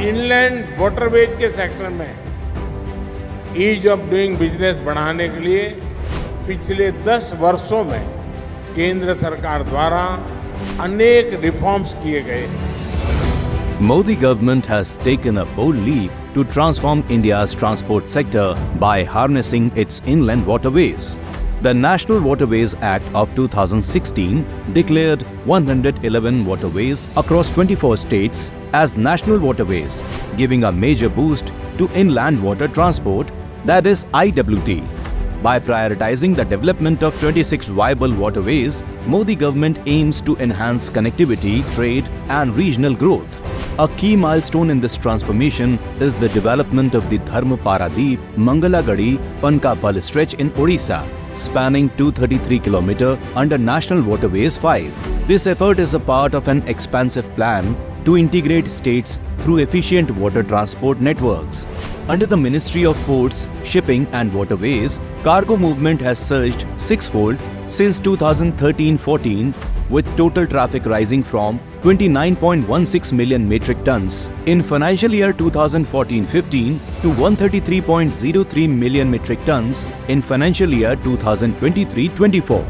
Inland waterways के sector में ease of doing business बढ़ाने के लिए पिछले 10 वर्षों में केंद्र सरकार द्वारा अनेक रिफॉर्म्स किए गए हैं। Modi government has taken a bold leap to transform India's transport sector by harnessing its inland waterways. The National Waterways Act of 2016 declared 111 waterways across 24 states as national waterways, giving a major boost to inland water transport, that is IWT. By prioritizing the development of 26 viable waterways, Modi government aims to enhance connectivity, trade and regional growth. A key milestone in this transformation is the development of the Dharma-Paradip-Mangalagadi-Pankapal stretch in Odisha, spanning 233 km under National Waterways 5. This effort is a part of an expansive plan to integrate states through efficient water transport networks. Under the Ministry of Ports, Shipping and Waterways, cargo movement has surged sixfold since 2013-14, with total traffic rising from 29.16 million metric tons in financial year 2014-15 to 133.03 million metric tons in financial year 2023-24.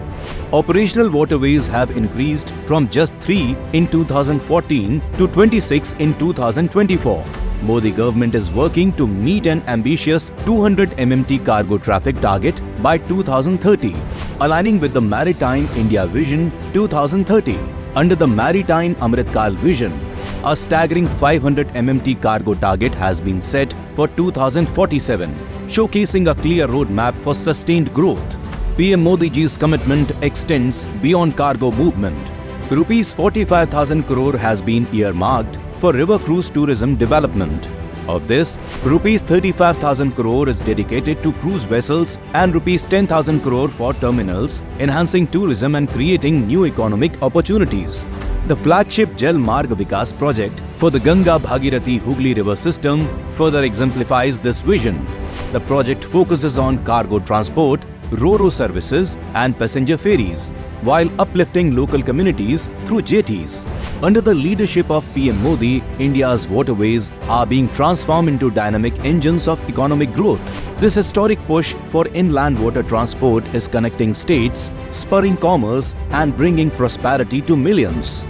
Operational waterways have increased from just 3 in 2014 to 26 in 2024. Modi government is working to meet an ambitious 200 MMT cargo traffic target by 2030, aligning with the Maritime India Vision 2030. Under the Maritime Amrit Kal Vision, a staggering 500 MMT cargo target has been set for 2047, showcasing a clear roadmap for sustained growth. PM Modi ji's commitment extends beyond cargo movement. Rupees 45,000 crore has been earmarked for river cruise tourism development. Of this, rupees 35,000 crore is dedicated to cruise vessels and rupees 10,000 crore for terminals, enhancing tourism and creating new economic opportunities. The flagship Jal Marg Vikas project for the Ganga Bhagirathi Hooghly river system further exemplifies this vision. The project focuses on cargo transport, ro-ro services and passenger ferries, while uplifting local communities through jetties. Under the leadership of PM Modi, India's waterways are being transformed into dynamic engines of economic growth. This historic push for inland water transport is connecting states, spurring commerce and bringing prosperity to millions.